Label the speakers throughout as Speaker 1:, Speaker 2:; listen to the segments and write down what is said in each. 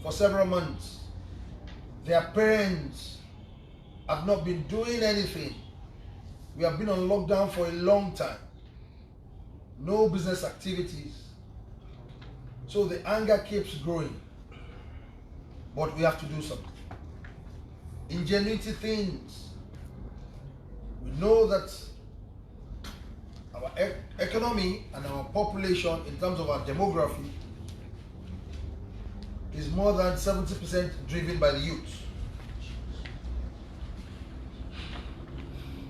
Speaker 1: for several months. Their parents have not been doing anything. We have been on lockdown for a long time. No business activities. So the anger keeps growing. But we have to do something. Ingenuity things. We know that our economy and our population in terms of our demography is more than 70% driven by the youth.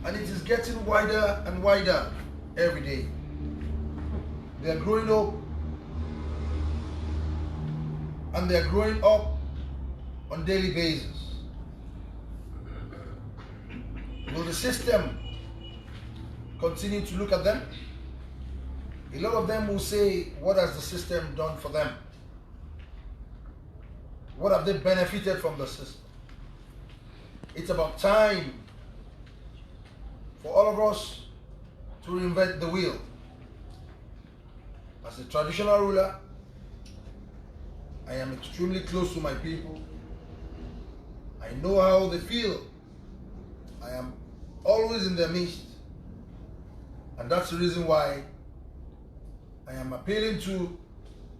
Speaker 1: And it is getting wider and wider every day. They are growing up, and they are growing up on daily basis. Will the system continue to look at them? A lot of them will say, what has the system done for them? What have they benefited from the system? It's about time for all of us to reinvent the wheel. As a traditional ruler, I am extremely close to my people. I know how they feel. I am always in their midst. And that's the reason why I am appealing to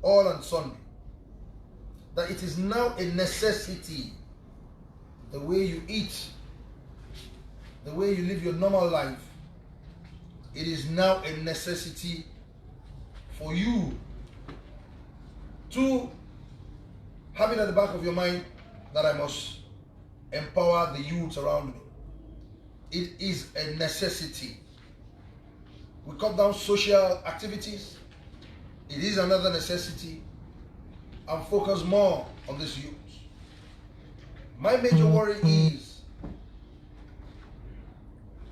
Speaker 1: all and sundry that it is now a necessity. The way you eat, the way you live your normal life, it is now a necessity for you to have it at the back of your mind that I must empower the youth around me. It is a necessity. We cut down social activities. It is another necessity. And focus more on this youth. My major worry is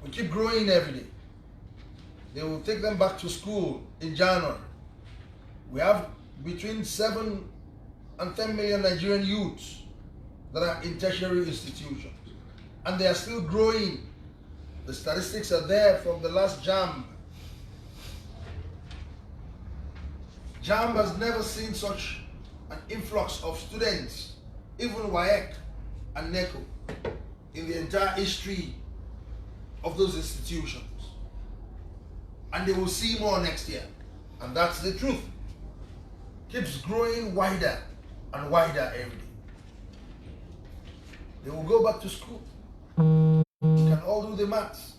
Speaker 1: we keep growing every day. They will take them back to school in January. We have between 7 and 10 million Nigerian youths that are in tertiary institutions. And they are still growing. The statistics are there from the last JAMB. JAMB has never seen such an influx of students, even WAEC and NECO, in the entire history of those institutions. And they will see more next year. And that's the truth. Keeps growing wider and wider every day. They will go back to school. You can all do the maths.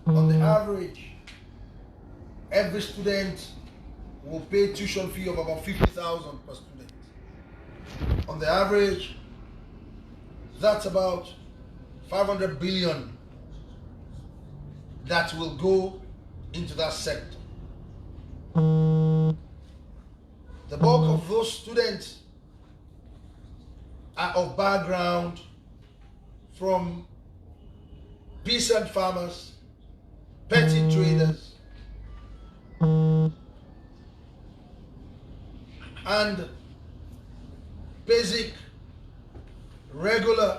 Speaker 1: On the average, every student will pay tuition fee of about 50,000 per student. On the average, that's about 500 billion that will go into that sector. The bulk of those students are of background from peasant farmers, petty traders, and basic, regular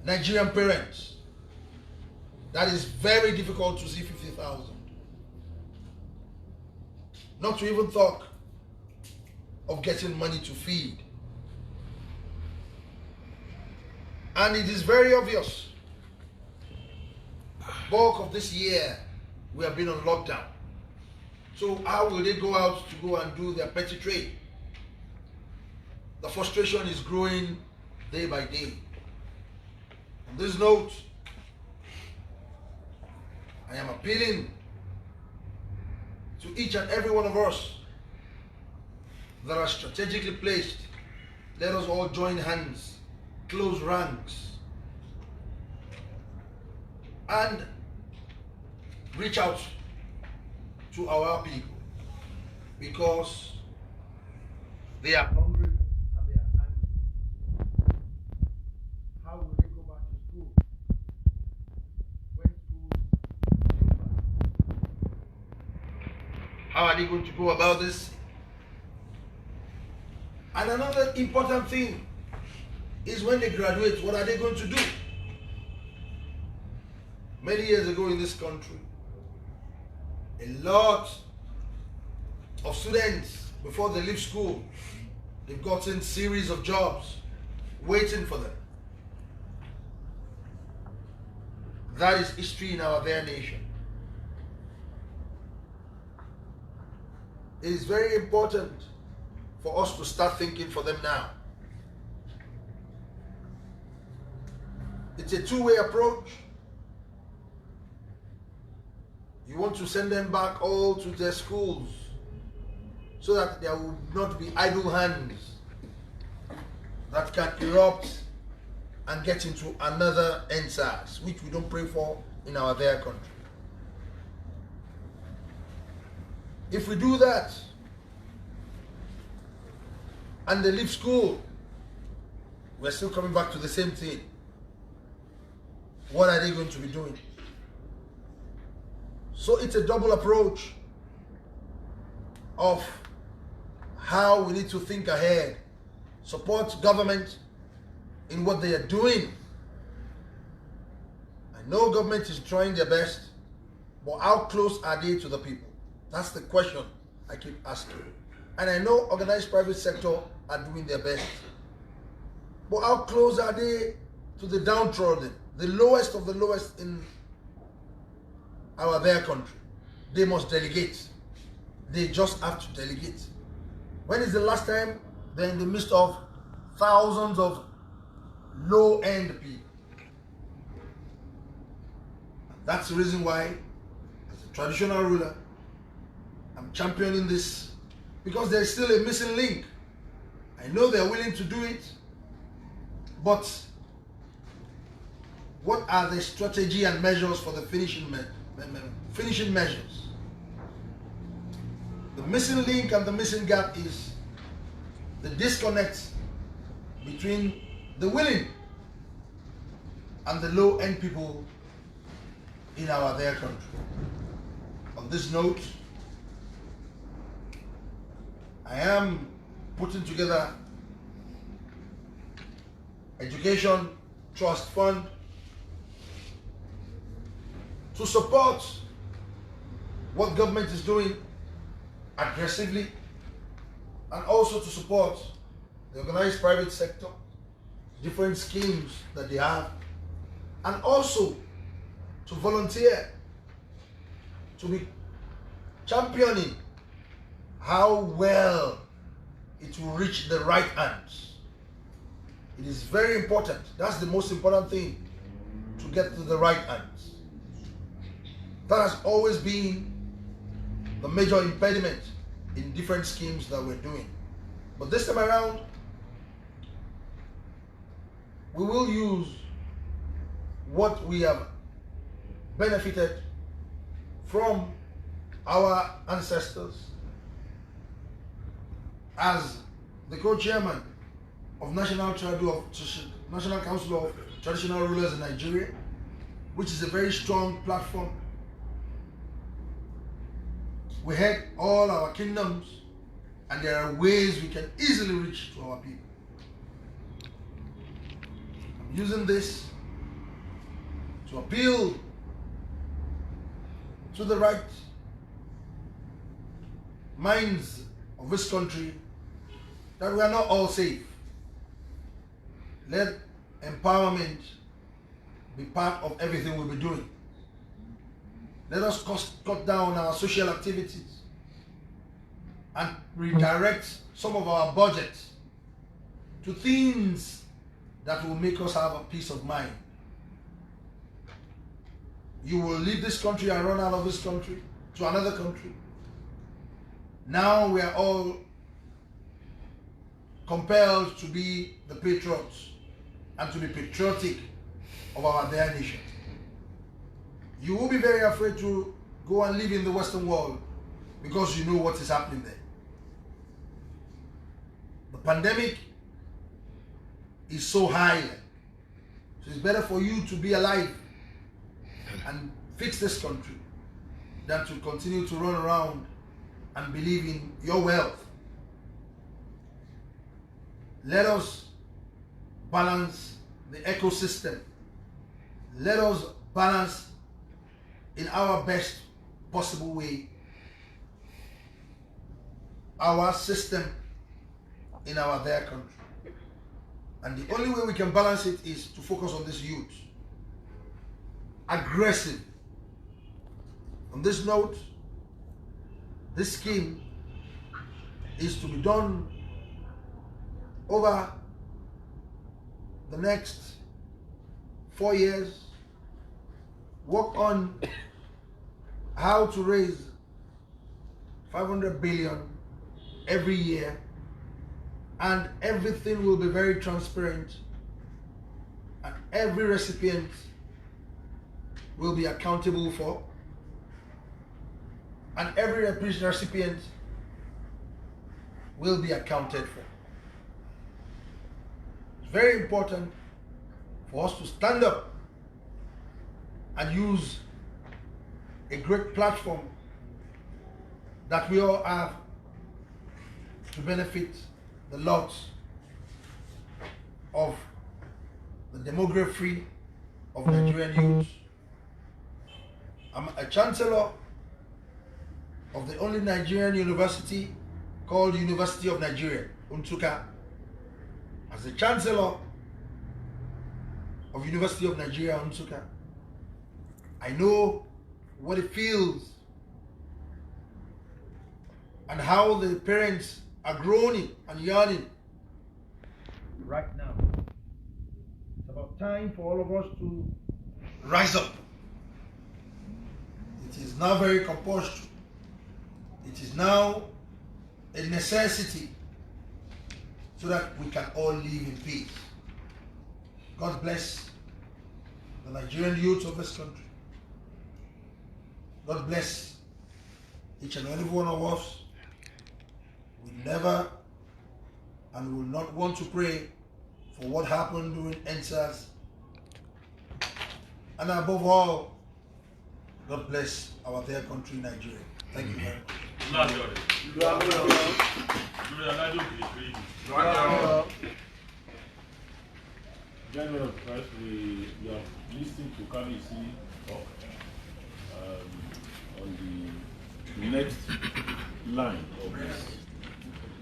Speaker 1: Nigerian parents. That is very difficult to see 50,000. Not to even talk of getting money to feed. And it is very obvious. Bulk of this year, we have been on lockdown. So how will they go out to go and do their petty trade? The frustration is growing day by day. On this note, I am appealing to each and every one of us that are strategically placed. Let us all join hands, close ranks, and reach out to our people, because they are hungry and they are angry. How will they go back to school when school is over? How are they going to go about this? And another important thing is when they graduate, what are they going to do? Many years ago in this country, a lot of students, before they leave school, They've gotten series of jobs waiting for them. That is history in our dear nation. It is very important for us to start thinking for them now. It's a two-way approach. You want to send them back all to their schools so that there will not be idle hands that can erupt and get into another ENDSARS, which we don't pray for in our dear country. If we do that and they leave school, we're still coming back to the same thing. What are they going to be doing? So it's a double approach of how we need to think ahead, support government in what they are doing. I know government is trying their best, but how close are they to the people? That's the question I keep asking. And I know organized private sector are doing their best, but how close are they to the downtrodden, the lowest of the lowest in our their country? They must delegate. They just have to delegate. When is the last time they're in the midst of thousands of low-end people? That's the reason why, as a traditional ruler, I'm championing this, because there's still a missing link. I know they're willing to do it, but what are the strategy and measures for the finishing measures? The missing link and the missing gap is the disconnect between the willing and the low-end people in our their country. On this note, I am putting together Education Trust Fund to support what government is doing aggressively, and also to support the organized private sector, different schemes that they have, and also to volunteer to be championing how well it will reach the right hands. It is very important. That's the most important thing, to get to the right hands. That has always been the major impediment in different schemes that we're doing. But this time around, we will use what we have benefited from our ancestors as the co-chairman of National Council of Traditional Rulers in Nigeria, which is a very strong platform. We had all our kingdoms, and there are ways we can easily reach to our people. I'm using this to appeal to the right minds of this country that we are not all safe. Let empowerment be part of everything we'll be doing. Let us cut down our social activities and redirect some of our budgets to things that will make us have a peace of mind. You will leave this country and run out of this country to another country. Now we are all compelled to be the patriots and to be patriotic of our dear nation. You will be very afraid to go and live in the Western world because you know what is happening there. The pandemic is so high, so it's better for you to be alive and fix this country than to continue to run around and believe in your wealth. Let us balance the ecosystem. Let us balance in our best possible way our system in our their country. And the only way we can balance it is to focus on this youth. Aggressive. On this note, this scheme is to be done over the next 4 years. Work on how to raise 500 billion every year, and everything will be very transparent, and every recipient will be accountable for, and every recipient will be accounted for. It's very important for us to stand up and use a great platform that we all have to benefit the lots of the demography of Nigerian youth. I'm a chancellor of the only Nigerian university called University of Nigeria, Nsukka. As the chancellor of University of Nigeria, Nsukka, I know what it feels and how the parents are groaning and yearning right now. It's about time for all of us to rise up. It is now very compulsory. It is now a necessity so that we can all live in peace. God bless the Nigerian youth of this country. God bless each and every one of us. We never and will not want to pray for what happened during ENDSARS. And above all, God bless our dear country, Nigeria. Thank you very much.
Speaker 2: General Press, we are listening to Kabisi talk on the next line of this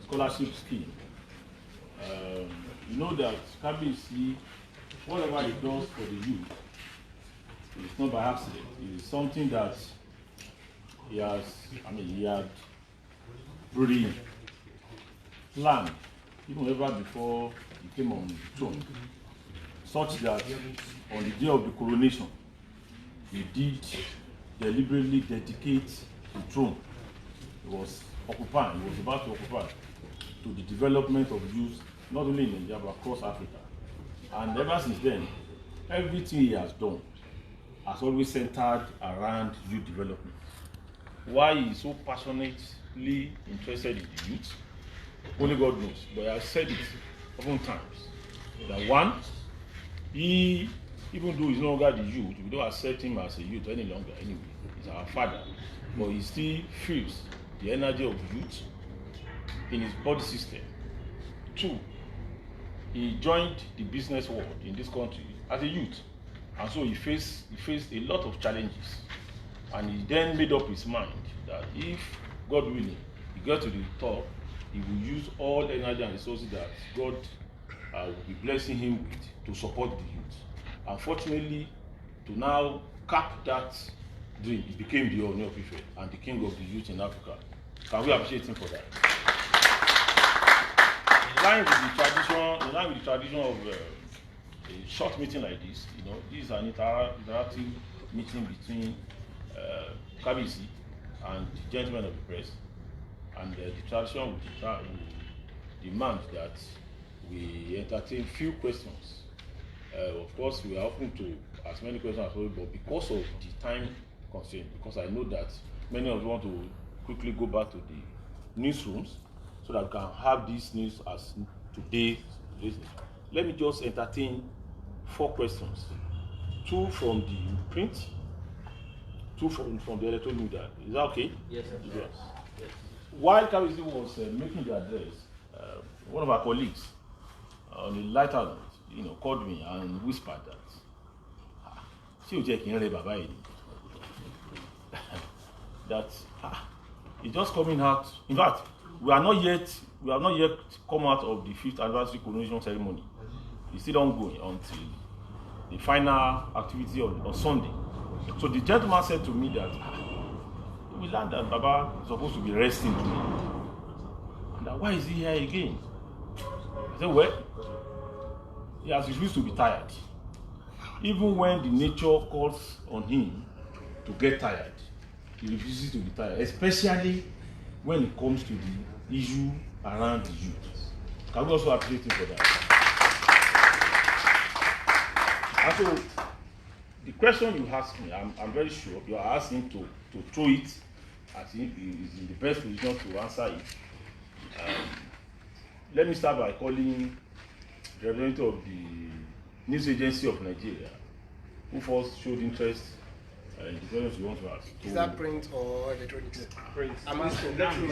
Speaker 2: scholarship scheme. You know that Kabisi, whatever he does for the youth, it's not by accident. It is something that he has, he had really planned, even ever before he came on the throne, such that on the day of the coronation, he did deliberately dedicate the throne. He was occupying, he was about to occupy, to the development of youth, not only in Nigeria but across Africa. And ever since then, everything he has done has always centered around youth development. Why he is so passionately interested in the youth, only God knows. But I have said it often times that one, he, even though he's no longer the youth, we don't accept him as a youth any longer anyway. He's our father, but he still feels the energy of youth in his body system. Two, he joined the business world in this country as a youth, and so he faced a lot of challenges, and he then made up his mind that if God willing he gets to the top, he will use all the energy and resources that God will be blessing him with to support the youth. Unfortunately, to now cap that dream, he became the Ooni of Ife and the king of the youth in Africa. Can we appreciate him for that? In line with the tradition of a short meeting like this, this is an interactive meeting between Kabisi and the gentlemen of the press, and the tradition will demand that we entertain few questions. Of course, we are open to as many questions as possible, but because of the time constraint, because I know that many of you want to quickly go back to the newsrooms so that we can have this news as today's. Let me just entertain 4 questions. 2 from the print, 2 from the electronic media. Is that okay?
Speaker 3: Yes, sir.
Speaker 2: Yes. Yes. While Kabisi was making the address, one of our colleagues on a lighter note, called me and whispered that that it's just coming out. In fact, we have not yet come out of the 5th anniversary coronation ceremony. It's still ongoing until the final activity on Sunday. So the gentleman said to me that we learned that Baba is supposed to be resting today. And that, why is he here again? I said, well, he has refused to be tired. Even when the nature calls on him to get tired, he refuses to be tired, especially when it comes to the issue around the youth. Can we also appreciate him for that? And so, the question you asked me, I'm very sure you are asking to throw it as if he is in the best position to answer it. Let me start by calling the representative of the News Agency of Nigeria, who first showed interest in the questions you want to ask.
Speaker 3: Is that print or electronics? Print. I'm asking.
Speaker 2: I'm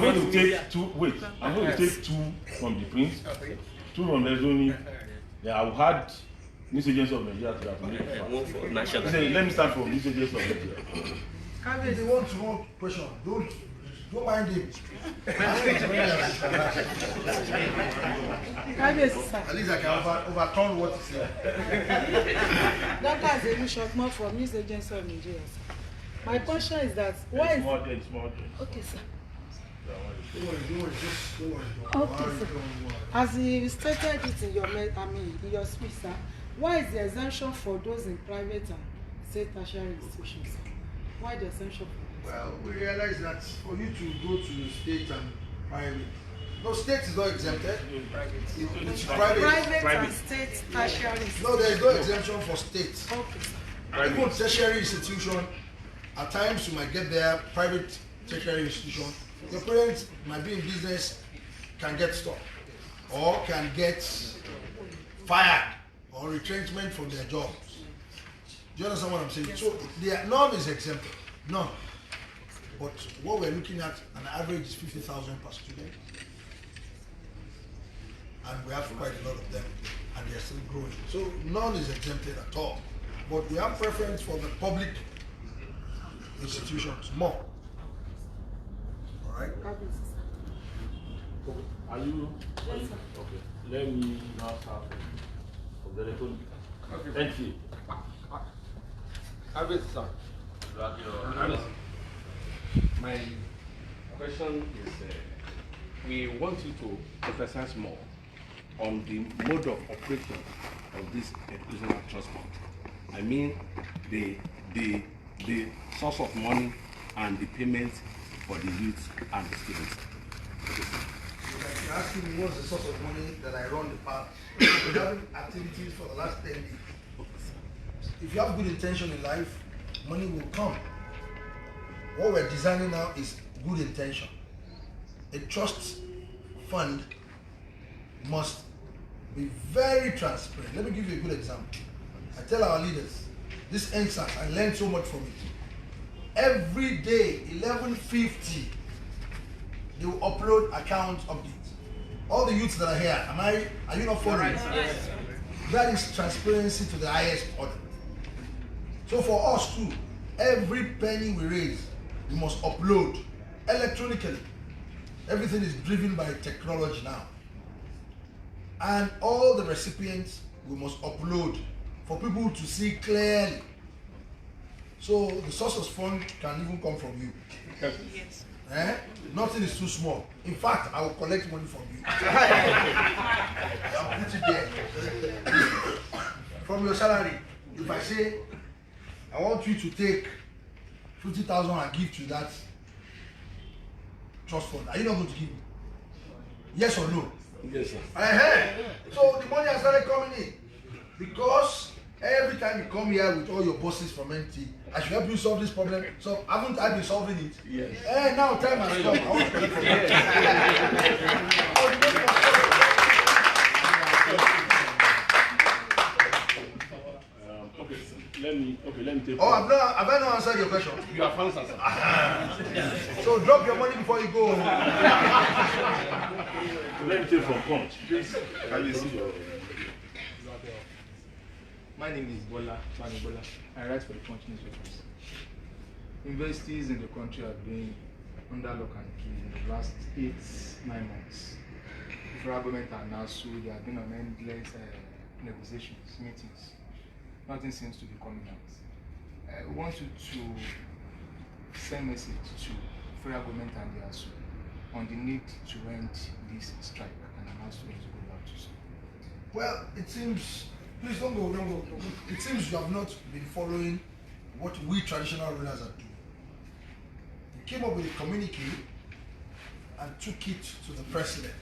Speaker 2: going to take two. Wait, I'm going to take two from the print, two from the electronic. Then I will add News Agency of Nigeria to that. Let me start from News Agency of Nigeria.
Speaker 1: If they want to know question, don't mind him. At least I can overturn what he said.
Speaker 4: Dr. Azelu Shokmo from News Agency of Nigeria. My question is that why is okay, sir. Okay, sir. As you stated it in your in your speech, sir, why is the exemption for those in private and state tertiary institutions? Why the exemption?
Speaker 1: Well, we realize that for you to go to state and private, no, state is not exempted. It's private.
Speaker 4: And state tertiary.
Speaker 1: No, there is no exemption for state.
Speaker 4: Okay.
Speaker 1: Even tertiary institution, at times you might get there, private tertiary institution, your parents might be in business, can get stopped, or can get fired or retrenchment from their jobs. Do you understand what I'm saying? So none is exempted, none. But what we're looking at, an average is 50,000 per student. And we have quite a lot of them, and they're still growing. So none is exempted at all. But we have preference for the public institutions more. All right?
Speaker 2: Are you? Yes, sir. Okay. Let me now start from the electronic. Okay. Thank you.
Speaker 5: My question is, we want you to emphasize more on the mode of operation of this educational trust fund. I mean, the source of money and the payment for the youth and the students.
Speaker 1: You're asking me what's the source of money that I run the park. We're having activities for the last 10 days. If you have good intention in life, money will come. What we're designing now is good intention. A trust fund must be very transparent. Let me give you a good example. I tell our leaders, this ENDSARS, I learned so much from it. Every day, 11:50, they will upload account updates. All the youths that are here, are you not following?
Speaker 4: Yes.
Speaker 1: That is transparency to the highest order. So for us too, every penny we raise, we must upload electronically. Everything is driven by technology now. And all the recipients, we must upload for people to see clearly. So the source of fund can even come from you.
Speaker 4: Yes.
Speaker 1: Nothing is too small. In fact, I will collect money from you. I'll put it there. From your salary. If I say, I want you to take 50,000 and give to that trust fund, are you not going to give me? Yes or no?
Speaker 5: Yes, sir.
Speaker 1: So the money has started coming in. Because every time you come here with all your bosses from NT, I should help you solve this problem. So haven't I been solving it?
Speaker 5: Yes.
Speaker 1: Now time has come. I want to collect from you.
Speaker 2: Let me take.
Speaker 1: Oh, have I not answered your question?
Speaker 5: You have answered, sir.
Speaker 1: So drop your money before you go.
Speaker 2: Let me take from Punch.
Speaker 5: Can you see your?
Speaker 3: My name is Bola. I write for the Punch newspapers.
Speaker 6: universities in the country have been under lock and key in the last 8-9 months. The federal government and ASUU, they have been on endless negotiations, meetings. Nothing seems to be coming out. I want you to send message to federal government and the ASUU on the need to end this strike and announce to go back to school.
Speaker 1: Well, it seems, please don't go. It seems you have not been following what we traditional rulers are doing. We came up with a communique and took it to the president.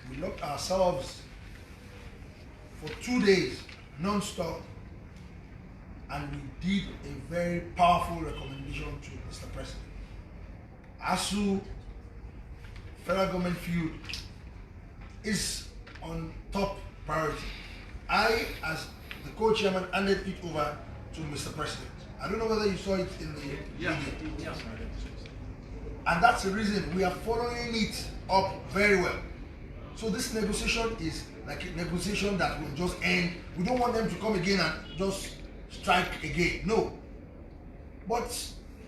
Speaker 1: We locked ourselves for 2 days, non-stop, and we did a very powerful recommendation to Mr. President. ASUU federal government field is on top priority. I, as the co-chairman, handed it over to Mr. President. I don't know whether you saw it in the media.
Speaker 3: Yeah.
Speaker 1: And that's the reason we are following it up very well. So this negotiation is like a negotiation that will just end. We don't want them to come again and just strike again. No. But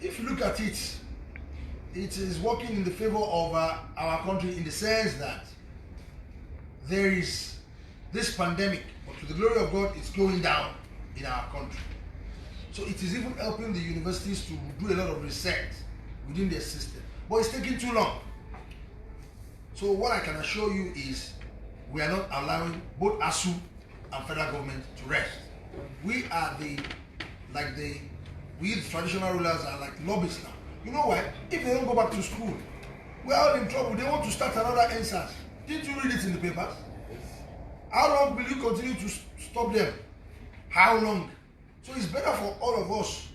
Speaker 1: if you look at it, it is working in the favor of our country in the sense that there is this pandemic, but to the glory of God, it's going down in our country. So it is even helping the universities to do a lot of research within their system. But it's taking too long. So what I can assure you is we are not allowing both ASUU and federal government to rest. We are we the traditional rulers are like lobbyists now. You know why? If they don't go back to school, we are all in trouble. They want to start another ENDSARS. Didn't you read it in the papers? How long will you continue to stop them? How long? So it's better for all of us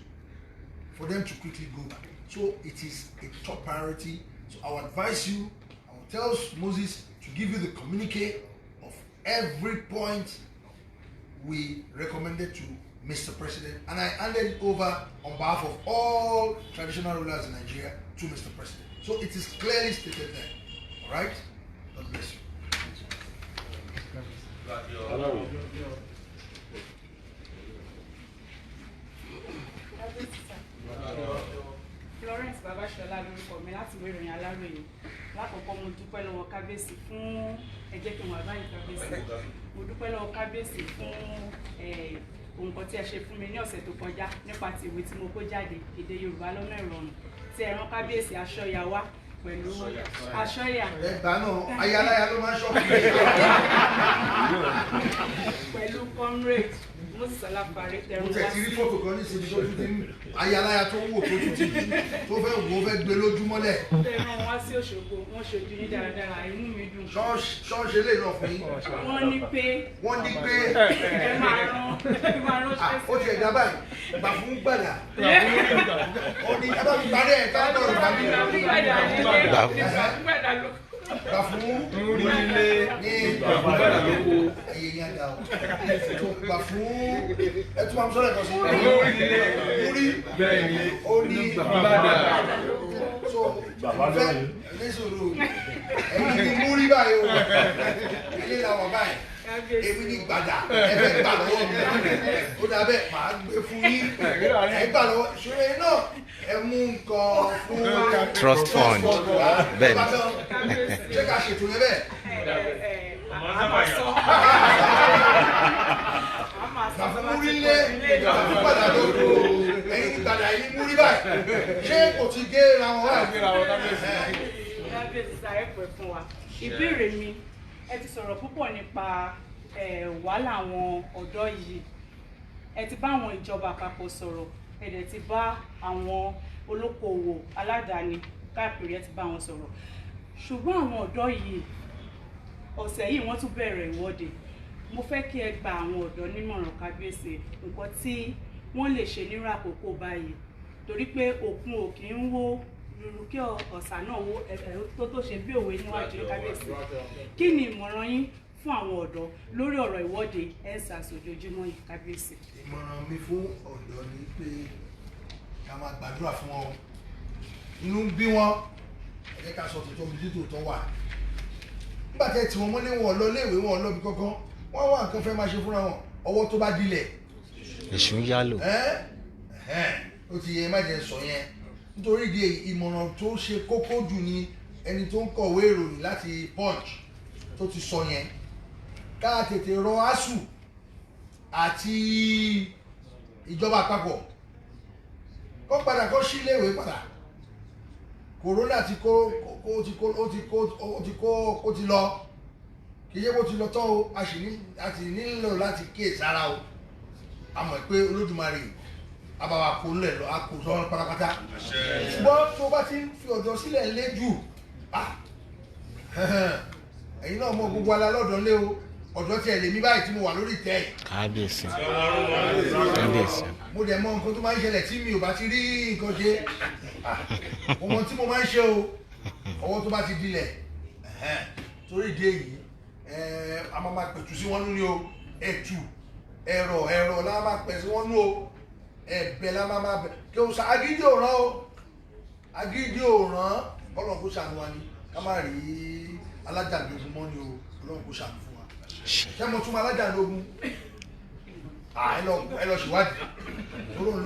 Speaker 1: for them to quickly go back. So it is a top priority. So I will advise you, I will tell Moses to give you the communique of every point we recommended to Mr. President, and I handed it over on behalf of all traditional rulers in Nigeria to Mr. President. So it is clearly stated there. All right? God bless you.
Speaker 7: Florence Babashola lórúkọ mi láti ìwé ìròyìn Aláròyé. Lákọ̀ọ́kọ́ mo dúpẹ́ lọ́wọ́ kábíyèsí fún ẹ jẹ́ kí n wà báyìí kábíyèsí. Mo dúpẹ́ lọ́wọ́ kábíyèsí fún nǹkan tí ẹ ṣe fún mi ní ọ̀sẹ̀ tó kọjá nípa ti ìwé tí mo kó jáde èdè Yorùbá lọ́nà ìrọ̀rùn tí ẹ rán kábíyèsí Aṣọ́ya wá pẹ̀lú Aṣọ́ya.
Speaker 1: Ẹgbàá náà ayaláya ló máa ń ṣọ́ọ̀kì.
Speaker 7: Pẹ̀lú comrade Mọ́sísọ́lá Parí tẹ̀rù wá sí.
Speaker 1: Mo tẹ̀ ti rí fọ́tò kan ní ìsinmi tó tún ti ń ayaláya tó wò tó tún ti tó fẹ́ wò ó fẹ́ gbé lójúmọ́lẹ̀.
Speaker 7: Tẹ̀rù wá sí Òṣogbo, wọ́n ṣojú ní dáradára, inú mi dùn.
Speaker 1: Ṣọ́ọ̀ṣì eléyìí náà fún yín.
Speaker 7: Wọ́n ní pé
Speaker 1: ẹ
Speaker 7: máa rán ṣẹ́sì.
Speaker 1: Ó ti ẹ̀dá báyìí, gbà fún gbàdà. Ó ní ẹ bá mi parí ẹ̀ ká lọ́rùn bá mi. Gbà fún múrílé ní gbàgbọ́dà lóko ẹ̀yẹ yẹn dà o. Gbà fún ẹtú máa ń sọ̀rọ̀ ẹ̀kọ́ sí múrí ó ní gbàgbọ́dà. So ìfẹ́ nísòro ẹ̀yin ní múrí báyìí o, ilé làwọn báyìí. Èmi ní gbàdà ẹ̀fẹ̀ gbà lọ́wọ́ mi. Ó dà bẹ́ẹ̀ máa gbé fún yín. Ẹ̀ gbà lọ́wọ́ ìṣòro yẹn náà ẹ mú nǹkan fún
Speaker 8: trust fund bẹ́ẹ̀ ni.
Speaker 1: Ṣé ká ṣètò yẹn bẹ́ẹ̀? Gbàfún múrí lé gbàfún gbàdà lóko ẹ̀yin gbàdà ẹ̀yin múrí báyìí. Ṣé kò ti gé ra wọn wá?
Speaker 7: Ìbéèrè mi, ẹ ti sọ̀rọ̀ púpọ̀ nípa wàhálà àwọn ọ̀dọ́ yìí. Ẹ ti bá àwọn ìjọba àpapọ̀ sọ̀rọ̀, ẹ dẹ̀ ti bá àwọn olókoòwò aládàáni káàkiri ẹ ti bá wọn sọ̀rọ̀. Ṣùgbọ́n àwọn ọ̀dọ́ yìí ọ̀sẹ̀ yìí wọ́n tún bẹ̀rẹ̀ ìwọ́de. Mo fẹ́ kí ẹ gba àwọn ọ̀dọ́ nímọ̀ràn kábíyèsí nǹkan tí wọ́n lè ṣe nírú àkókò báyìí. Torí pé òkun ò kì í wó lulu kí ọ̀sà náà wó tó ṣe bí òwe níwájú kábíyèsí. Kí ni ìmọ̀ràn yín fún àwọn ọ̀dọ́ lórí ọ̀rọ̀ ìwọ́de ENDSARS ojoojúmọ́ yìí kábíyèsí?
Speaker 1: Ìmọ̀ràn mi fún ọ̀dọ́ ni pé ká máa gbàdúrà fún wọn. Inú ń bí wọn, ẹ jẹ́ ká sọ tòótọ́ bí tòótọ́ wà. Nígbà tẹ́ tí wọ́n mọ́lé wọn lọ léèwé wọn lọ bí kankan, wọ́n wá nǹkan fẹ́ máa ṣe fúnra wọn, ọwọ́ tó bá dilẹ̀.
Speaker 8: Èṣù ń yálò.
Speaker 1: ó ti yẹ má jẹ́ sọ yẹn nítorí ìdí ìmọ̀ràn tó ṣe kókó jù ni ẹni tó ń kọ̀wé ìròyìn láti Punch tó ti sọ yẹn ká tètè rọ ASUU àti ìjọba àpapọ̀ kó padà kó sí iléèwé padà kòrónà ti kó ti lọ kì í yẹ kó ti lọ tán o a sì nílò láti kíyè sára o a mọ̀ pé Olódùmarè àbáwá kò lẹ̀ lọ a kò sọ pátápátá ṣùgbọ́n tó bá ti ń fi ọ̀dọ́ sílẹ̀ lé jù ẹ̀yin náà mọ gbogbo ala lọ́dọ̀ lé o ọ̀dọ́ tiẹ̀ lèmi báyìí tí mo wà lórí tẹ́ ẹ̀.
Speaker 8: kábíyèsí.
Speaker 1: mo dẹ̀ mọ nǹkan tó máa ń ṣẹlẹ̀ tí mi ò bá ti rí nǹkan ṣe ọmọ tí mo máa ń ṣe o ọwọ́ tó bá ti dilẹ̀ torí ìdí èyí a máa pẹ̀tù sí wọn nú ni o ẹ̀tù ẹ̀rọ la máa pẹ̀ sí wọn nú o ẹ̀bẹ̀ la máa bẹ̀ kí o sa agídí ò rán o agídí ò rán Ọlọ́run kó ṣàánú wa ni ká má rí alájàlógún mọ́ ni o Ọlọ́run kó ṣàánú fún wa ṣé mo tún alájàlógún ẹ lọ ṣèwádìí Ọlọ́run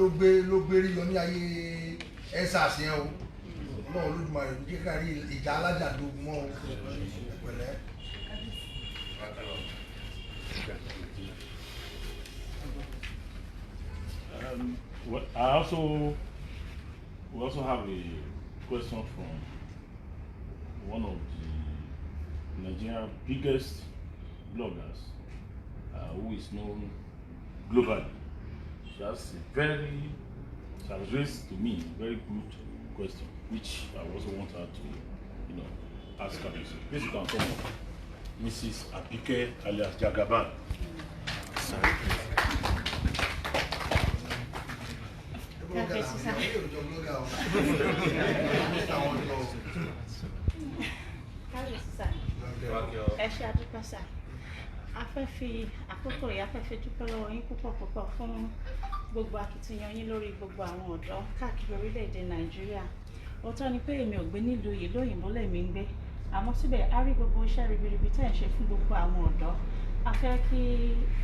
Speaker 1: ló gbé rí yọ ní ayé ENDSARS yẹn o Ọlọ́run Olódùmarè ní kíkà rí ìjà alájàlógún mọ́ o pẹ̀lẹ́.
Speaker 2: We also have a question from one of the Nigeria's biggest bloggers, who is known globally. She has raised to me a very good question, which I also want her to, ask her. Please, you can come up. Mrs. Abike alias Jagaban. Sorry.
Speaker 9: Kábíyèsí sá, ẹ ṣé àdúpẹ́ sá. A fẹ́ fi àkókò yìí a fẹ́ fi dúpẹ́ lọ́wọ́ yín púpọ̀ fún gbogbo akitiyan yín lórí gbogbo àwọn ọ̀dọ́ káàkiri orílẹ̀-èdè Nàìjíríà. Òótọ́ ni pé èmi ò gbé nílùú yìí lóyìnbó lèmi ń gbé, àmọ́ síbẹ̀ a rí gbogbo iṣẹ́ ribiribi tẹ́ ẹ̀ ń ṣe fún gbogbo àwọn ọ̀dọ́. A fẹ́ kí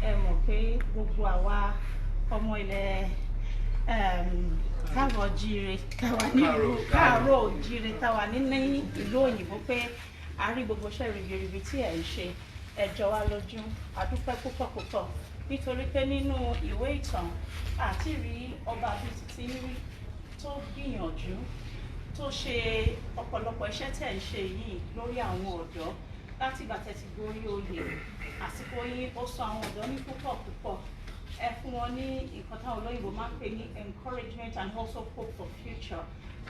Speaker 9: ẹ mọ̀ pé gbogbo àwa ọmọ ilẹ̀ káàrọ̀ jíire káàrọ̀ òjíire táwa ní ìlú òyìnbó pé a rí gbogbo iṣẹ́ ribiribi tí ẹ̀ ń ṣe ẹ jọ wá lójú. A dúpẹ́ púpọ̀ nítorí pé nínú ìwé ìtàn àti rí ọba bíi títí rí tó gbìyànjú tó ṣe ọ̀pọ̀lọpọ̀ iṣẹ́ tẹ̀ ń ṣe yìí lórí àwọn ọ̀dọ́ láti ìgbà tẹ́ ti gorí oyè. Àsìkò yín ó sọ àwọn ọ̀dọ́ ní púpọ̀ ẹ fún wọn ní nǹkan táwọn olóyìnbó máa ń pè ní encouragement and also hope for future,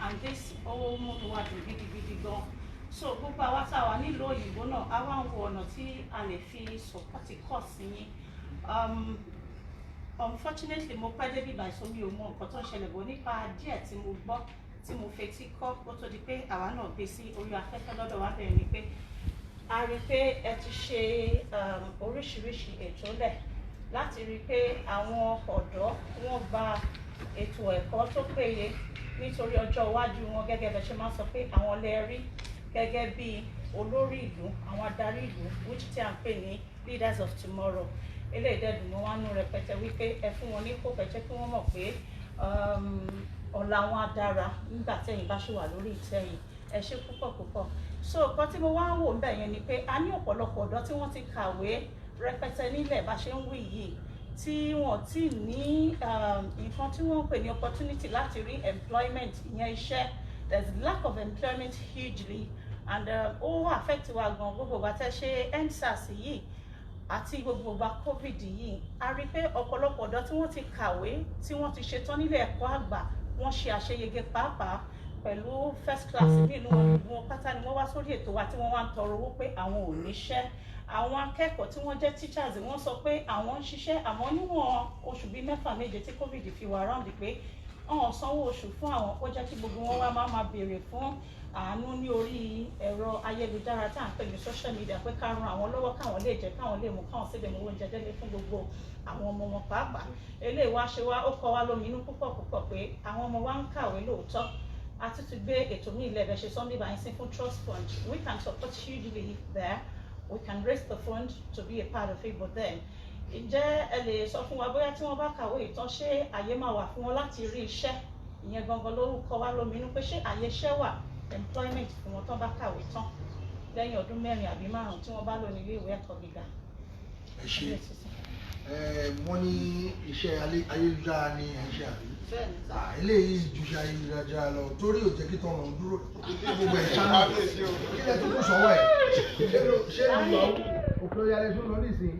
Speaker 9: and this ó múnú wa dùn gidigidi gan. So gbogbo àwa tá a wà nílùú òyìnbó náà a wá ń wo ọ̀nà tí a lè fi sọ̀pọ̀tì kọ̀ sí yín. Unfortunately mo pẹ́ débi ìbàṣọ mi ò mọ nǹkan tó ń ṣẹlẹ̀ bọ̀ nípa díẹ̀ tí mo gbọ́ tí mo fetí kọ́ kó tó di pé àwa náà gbé sí orí afẹ́fẹ́ lọ́dọ̀ wa bẹ̀rẹ̀ ni pé a rí pé ẹ ti ṣe oríṣiríṣi ètò lẹ̀ láti rí pé àwọn ọ̀dọ́ wọ́n gba ètò ẹ̀kọ́ tó péye nítorí ọjọ́ iwájú wọn gẹ́gẹ́ bẹ́ẹ̀ ṣe máa sọ pé àwọn lè rí gẹ́gẹ́ bí olórí ìlú, àwọn adarí ìlú, which tí a ń pè ní leaders of tomorrow. Eléyìí dẹ́dùn mọ́ wá nú rẹpẹtẹ wípé ẹ fún wọn ní kókò jẹ́ kí wọ́n mọ̀ pé ọ̀la wọn á dára nígbà tẹ́yìn bá ṣì wà lórí ìtẹ́yìn. Ẹ ṣé púpọ̀. So nǹkan tí mo wá ń wò ń bẹ̀ yẹn ni pé a ní ọ̀pọ̀lọpọ̀ ọ̀dọ́ tí wọ́n ti kàwé rẹpẹtẹ nílẹ̀ bá ṣe ń wí yìí tí wọ́n ti ní nǹkan tí wọ́n ń pè ní opportunity láti rí employment, ìyẹn iṣẹ́. There's lack of employment hugely, and ó affect wa gan gbogbo bá tẹ́ ṣe ENDSARS yìí àti gbogbo bá COVID yìí. A rí pé ọ̀pọ̀lọpọ̀ ọ̀dọ́ tí wọ́n ti kàwé tí wọ́n ti ṣetán nílé ẹ̀kọ́ àgbà wọ́n ṣe àṣeyege pàápàá pẹ̀lú first class nínú wọn pátá ni wọ́n wá sórí ètò wa tí wọ́n wá ń tọrọ owó pé àwọn ò níṣẹ́. Àwọn akẹ́kọ̀ọ́ tí wọ́n jẹ́ teachers wọ́n sọ pé àwọn ń ṣiṣẹ́ àmọ́ níwọ̀n oṣù bíi 6-7 tí COVID fi wà round pé ọ̀hún sanwó oṣù fún àwọn, ó jẹ́ kí gbogbo wọn wá máa béèrè fún àánú ní orí ẹ̀rọ ayélujára tá à ń pè ní social media pé ká ran àwọn lọ́wọ́ káwọn lè jẹ káwọn lè mú káwọn síbẹ̀ mú oúnjẹ délé fún gbogbo àwọn ọmọ wọn pàápàá. Eléyìí wá ṣe wá ó kọ́ wá lóminú púpọ̀ pé àwọn ọmọ wa ń kàwé lóòótọ́. A ti tún gbé ètò ní ilẹ̀ ẹ̀bẹ̀ ṣe Sunday by sin fún trust fund. We can support hugely there. We can raise the fund to be a part of it, but then ǹjẹ́ ẹ lè sọ fún wa bóyá tí wọ́n bá kàwé ìtàn ṣé àyè máa wà fún wọn láti rí iṣẹ́ ìyẹn gangan ló kọ wá lóminú pé ṣé àyè iṣẹ́ wà employment fún wọn tán bá kàwé tán lẹ́yìn ọdún 4 àbí 5 tí wọ́n bá lò ní ilé ìwé ẹ̀kọ́ gíga.
Speaker 1: ẹ ṣe wọ́n ní iṣẹ́ ayélujára ní ẹ̀ṣẹ́ àbí eléyìí ju iṣẹ́ ayélujára lọ torí ò jẹ́ kí tọrọ dúró gbogbo ẹ̀ ṣáná kí lẹ tún kù sọ́wọ́ ẹ̀ ṣé ìlú òkè ọ̀yà lẹ tún lọ nísìnyí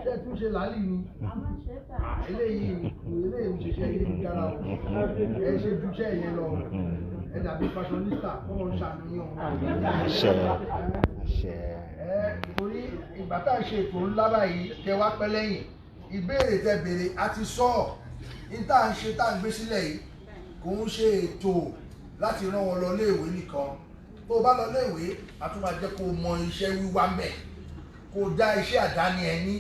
Speaker 1: ṣé tún ṣe làálì ni eléyìí ń ṣiṣẹ́ ayélujára o ẹ ṣe ju iṣẹ́ yẹn lọ ẹ dàbí fashionista kọ́ ń ṣàníyàn torí ìgbà tá à ń ṣe ètò ńlá báyìí tẹ wá pẹ́ lẹ́yìn ìbéèrè tẹ béèrè àti sọ ní tá à ń ṣe tá à ń gbé sílẹ̀ yìí kò ń ṣe ètò láti rán wọn lọ léèwé nìkan tó o bá lọ léèwé a tún máa jẹ́ kó o mọ iṣẹ́ wíwá ń bẹ̀ kó o dá iṣẹ́ àdáni ẹni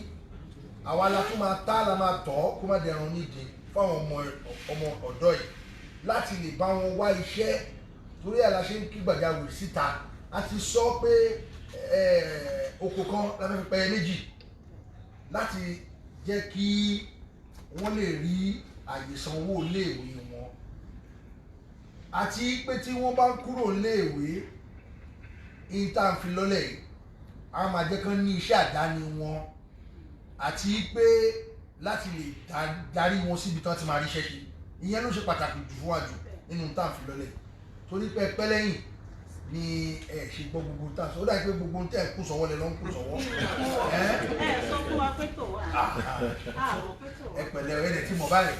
Speaker 1: àwa la tún máa tá la máa tọ́ kó má dẹrùn nídìí fáwọn ọmọ ọ̀dọ́ yìí láti lè bá wọn wá iṣẹ́ torí ẹ̀ la ṣe ń kí gbàjáwìrì síta a ti sọ pé oko kan la fẹ́ fi pẹyẹ méjì láti jẹ́ kí wọ́n lè rí àyè sanwó iléèwé wọn àti pé tí wọ́n bá ń kúrò iléèwé ìta ń fi lọ́lẹ̀ yìí a máa jẹ́ kán ní iṣẹ́ àdáni wọn àti pé láti lè darí wọn síbi tán ti máa ríṣẹ́ ṣe ìyẹn ló ṣe pàtàkì jù fún àjò nínú tá à ń fi lọ́lẹ̀ torí pé pẹ́ lẹ́yìn ni ẹ ṣe gbọ́ gbogbo tá a sọ ó dàbí pé gbogbo tẹ́ ẹ kú sọ́wọ́ lẹ lọ ń kú sọ́wọ́.
Speaker 9: ẹ sọ fún wa pé tò wá.
Speaker 1: ẹ pẹ̀lẹ́ ẹ lẹ tí mo bá rẹ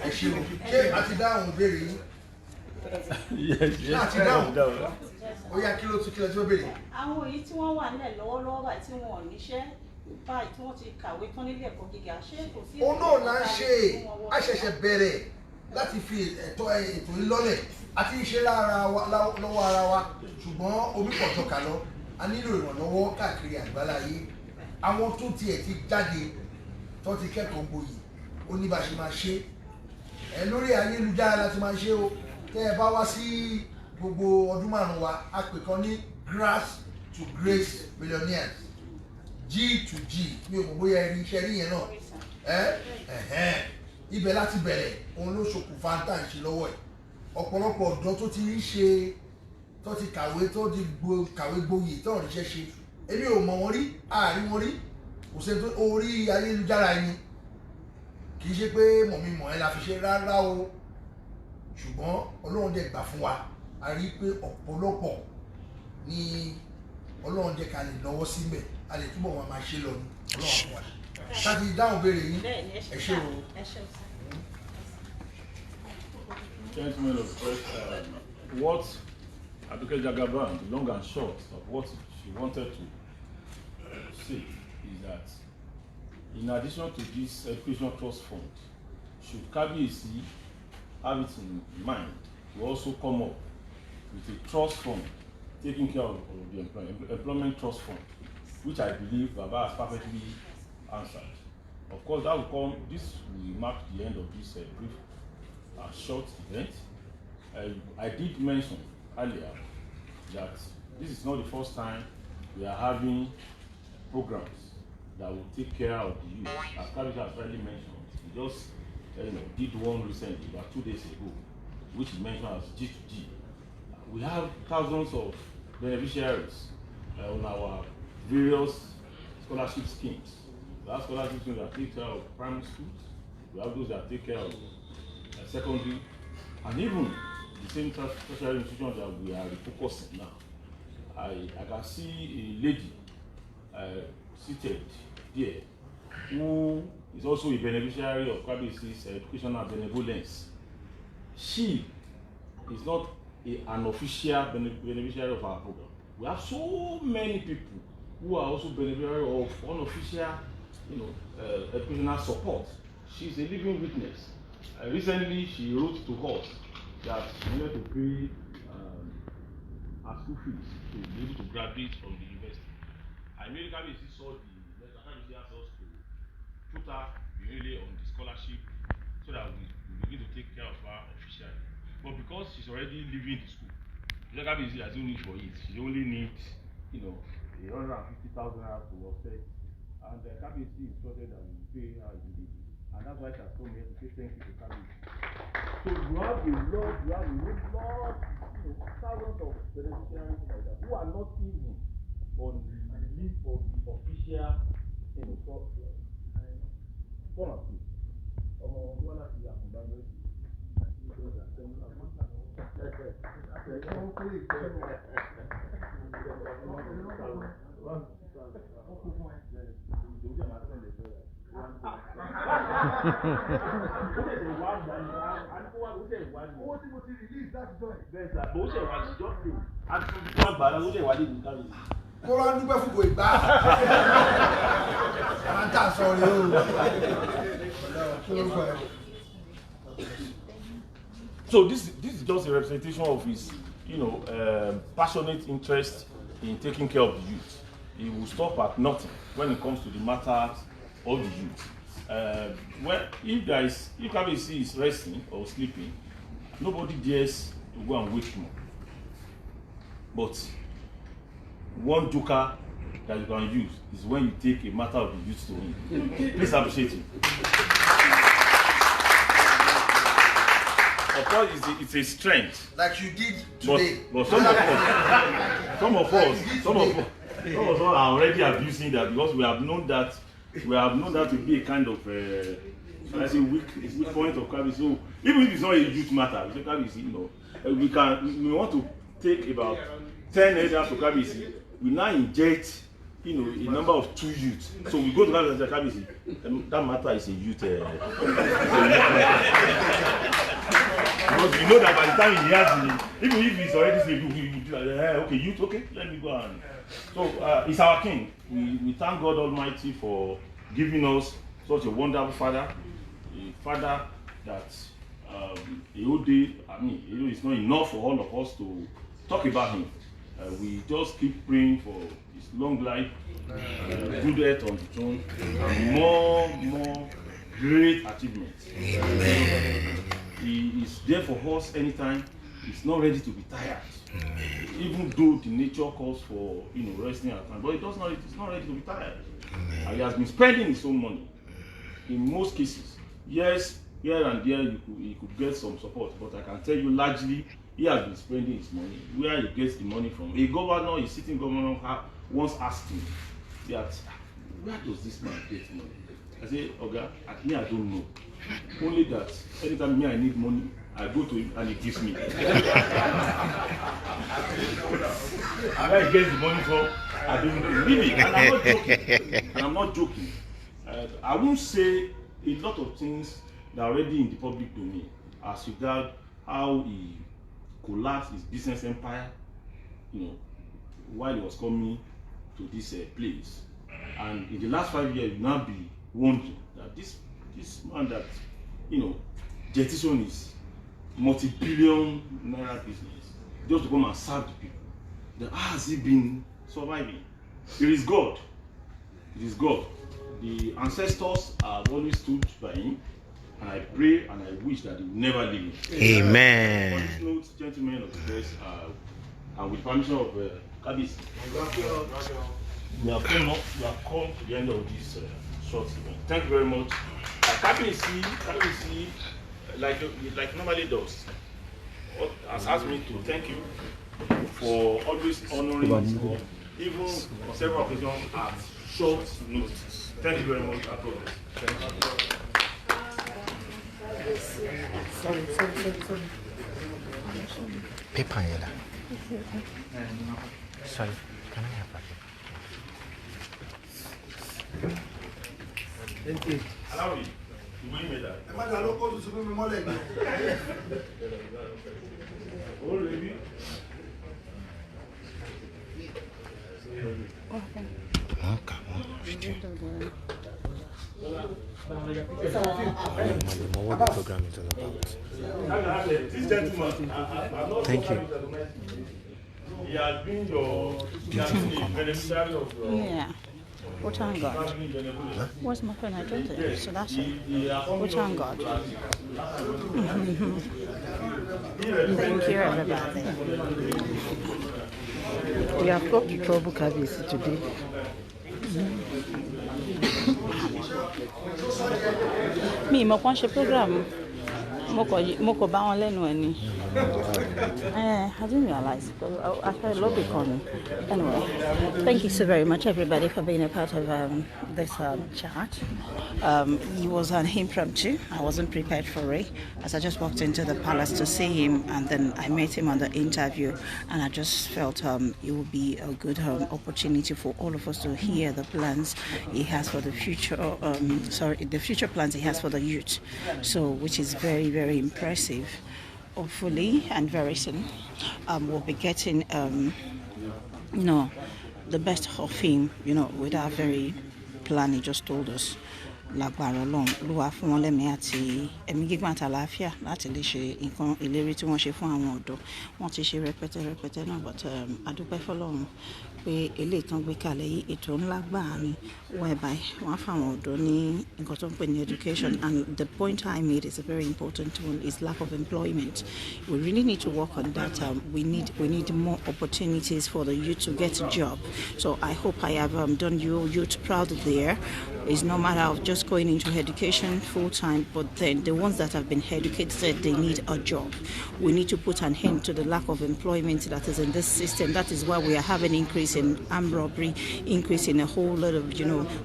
Speaker 1: ẹ ṣe o ṣé a ti dáhùn ìbéèrè yín. láti dáhùn ó yá kí ló tí ó béèrè.
Speaker 9: àwọn èyí tí wọ́n wà nílẹ̀ lọ́wọ́lọ́wọ́ báyìí tí wọn ò níṣẹ́ báyìí tí wọ́n ti kàwé tán nílé ẹ̀kọ́ gíga ṣé kò sí.
Speaker 1: òun náà là ń ṣe a ṣẹ̀ṣẹ̀ bẹ̀rẹ̀ láti fi ètò yìí lọ́lẹ̀ àti ìṣe lọ́wọ́ ara wa ṣùgbọ́n omi pọ̀ tọ́ka lọ a nílò ìrànlọ́wọ́ káàkiri àgbáláyé àwọn tó tiẹ̀ ti jáde tó ti kẹ́kọ̀ọ́ gboyè ó ní bá ṣe máa ṣe ẹ lórí ayélujára láti máa ṣe o tẹ́ ẹ bá wá sí gbogbo ọdún 5 wa a pè kan ní grass to grace millionaires G to G mi ò mọ̀ bóyá ẹni iṣẹ́ rí yẹn náà ibẹ̀ láti bẹ̀rẹ̀ òun ló ṣokùnfà tá à ń ṣe lọ́wọ́ ẹ̀ ọ̀pọ̀lọpọ̀ ọ̀dọ́ tó ti ń ṣe tó ti kàwé tó ti kàwé gboyè tó ń ríṣẹ́ ṣe èmi ò mọ̀ wọ́n rí àárín wọn rí kò sí orí ayélujára ẹni kì í ṣe pé mọ̀mí mọ̀ ẹ́ la fi ṣe rárá o ṣùgbọ́n Ọlọ́run dẹ̀ gbà fún wa a rí i pé ọ̀pọ̀lọpọ̀ ni Ọlọ́run dẹ̀ ká lè lọ́wọ́ síbẹ̀ a lè túbọ̀ wọn máa ṣe lọ ní Ọlọ́run fún wa láti dáhùn béèrè yín ẹ ṣé o.
Speaker 2: Gentlemen of the press, what Aduke Jagaban, the long and short of what she wanted to say is that in addition to this education trust fund, should KBC have it in mind to also come up with a trust fund taking care of the employment trust fund, which I believe Baba has perfectly answered. Of course, that will come, this will mark the end of this brief short event. I did mention earlier that this is not the first time we are having programs that will take care of the youth. As Kabisha has already mentioned, we just did one recently, about 2 days ago, which is mentioned as G2G. We have thousands of beneficiaries on our various scholarship schemes. We have scholarship schemes that take care of primary schools. We have those that take care of secondary, and even the same tertiary institutions that we are refocusing now. I can see a lady seated there who is also a beneficiary of KBC's educational benevolence. She is not an official beneficiary of our program. We have so many people who are also beneficiary of unofficial, educational support. She is a living witness. Recently, she wrote to us that she wanted to pay her school fees to be able to graduate from the university. I immediately saw the letter. KBC asked us to put her really on the scholarship so that we begin to take care of her officially. But because she's already leaving the school, KBC has no need for it. She only needs, 150,000 naira to offset, and KBC instructed that we pay her immediately. And that's why I have come here to say thank you to Kabiyesi. So you have a lot, thousands of beneficiaries like that who are not even on the list of the official, policy. So this is just a representation of his, passionate interest in taking care of the youth. He will stop at nothing when it comes to the matters of the youth. If Kabiyesi is resting or sleeping, nobody dares to go and wake him up. But one joker that you can use is when you take a matter of the youth to him. Please appreciate him. Of course, it's a strength.
Speaker 1: Like you did today.
Speaker 2: But some of us are already abusing that because we have known that to be a kind of weak point of Kabiyesi. So even if it's not a youth matter, we say Kabiyesi, we want to take about 10 elders to Kabiyesi. We now inject a number of 2 youths. So we go to Kabiyesi, that matter is a youth. Because you know that by the time he hears me, even if he's already saying, okay, youth, okay, let me go on. So he's our king. We thank God Almighty for giving us such a wonderful father, a father that it's not enough for all of us to talk about him. We just keep praying for his long life, good health on the throne, and more great achievements. He is there for us anytime. He's not ready to be tired. Even though the nature calls for resting at times, but he's not ready to be tired. And he has been spending his own money in most cases. Yes, here and there he could get some support, but I can tell you largely he has been spending his money. Where he gets the money from? A sitting governor once asked him that, where does this man get money? I say, Oga, I don't know. Only that anytime I need money, I go to him and he gives me. And where he gets the money from, I don't know. Really, and I'm not joking. I won't say a lot of things that are already in the public domain as regard how he collapsed his business empire, while he was coming to this place. And in the last 5 years, you now be wondering that this man that, jettisoned his multi-billion naira business just to come and serve the people. Then how has he been surviving? It is God. It is God. The ancestors have always stood by him, and I pray and I wish that he will never leave him.
Speaker 8: Amen.
Speaker 2: On this note, gentlemen of the press, and with permission of Kabiyesi, we have come to the end of this short event. Thank you very much. Kabiyesi, like normally does, has asked me to thank you for always honoring his work, even on several occasions at short notice. Thank you very much. I promise.
Speaker 4: Sorry.
Speaker 8: Paper, sorry, can I have that?
Speaker 2: Allow me. You will make that. Oh, lady.
Speaker 8: What the program is all about.
Speaker 2: This gentleman,
Speaker 8: Thank you.
Speaker 2: He has been the beneficiary of
Speaker 10: Yeah. We'll thank God. What's my phone? I don't think so. That's it. We'll thank God. Thank you, everybody.
Speaker 4: We have got to trouble Kabiyesi today.
Speaker 10: Me, mo kàn ṣe program. Mo kò bá wọn lẹ́nu ẹ̀ ni. I didn't realize. I felt a lot becoming. Anyway, thank you so very much, everybody, for being a part of this chat. It was an impromptu. I wasn't prepared for it, as I just walked into the palace to see him, and then I met him on the interview, and I just felt it would be a good opportunity for all of us to hear the plans he has for the future. The future plans he has for the youth. So, which is very, very impressive. Hopefully, and very soon, we'll be getting, the best of him, with our very plan he just told us. Lágbára Ọlọ́run Olúwa fún wọn lẹ́mìí àti ẹ̀mí gígùn àti àlàáfíà láti lè ṣe nǹkan ìlérí tí wọ́n ṣe fún àwọn ọ̀dọ́. Wọ́n ti ṣe rẹpẹtẹ náà, but adúpẹ́ fọ́lọ́run pé eléyìí tán gbé kalẹ̀ yìí ètò ńlá gbáà ni, whereby wọ́n á fáwọn ọ̀dọ́ ní nǹkan tó ń pè ní education. And the point I made is a very important one, is lack of employment. We really need to work on that. We need more opportunities for the youth to get a job. So I hope I have done you youth proud there. It's no matter of just going into education full time, but then the ones that have been educated, they need a job. We need to put an end to the lack of employment that is in this system. That is why we are having increase in armed robbery, increase in a whole lot of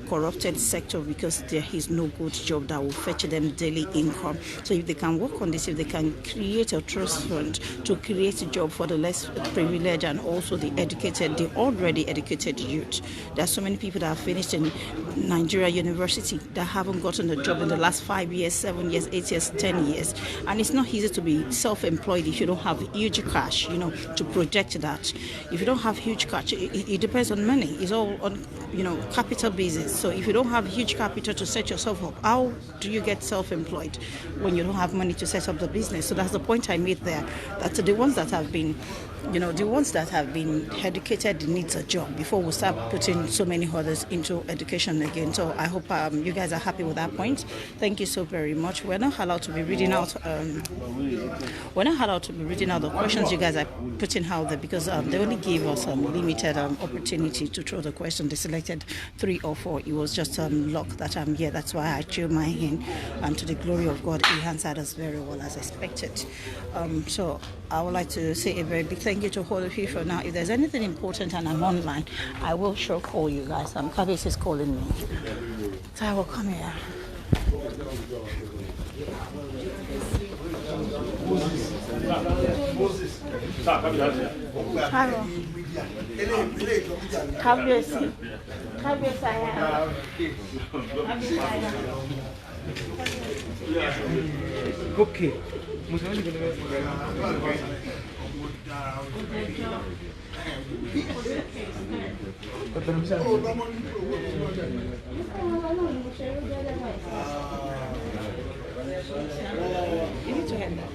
Speaker 10: corrupted sector, because there is no good job that will fetch them daily income. So if they can work on this, if they can create a trust fund to create a job for the less privileged and also the educated, the already educated youth. There are so many people that have finished in Nigeria university that haven't gotten a job in the last 5 years, 7 years, 8 years, 10 years. And it's not easy to be self-employed if you don't have huge cash, to project that. If you don't have huge cash, it depends on money. It's all on, capital basis. So if you don't have huge capital to set yourself up, how do you get self-employed when you don't have money to set up the business? So that's the point I made there, that the ones that have been educated needs a job before we start putting so many others into education again. So I hope you guys are happy with that point. Thank you so very much. We're not allowed to be reading out. The questions you guys are putting out there, because they only gave us limited opportunity to throw the question. They selected 3 or 4. It was just luck that I'm here. That's why I threw my hand, and to the glory of God, he answered us very well as expected. So I would like to say a very big thank you to all of you for now. If there's anything important and I'm online, I will sure call you guys. Kabis is calling me, so I will come here.
Speaker 6: Okay.
Speaker 10: You need to hand that.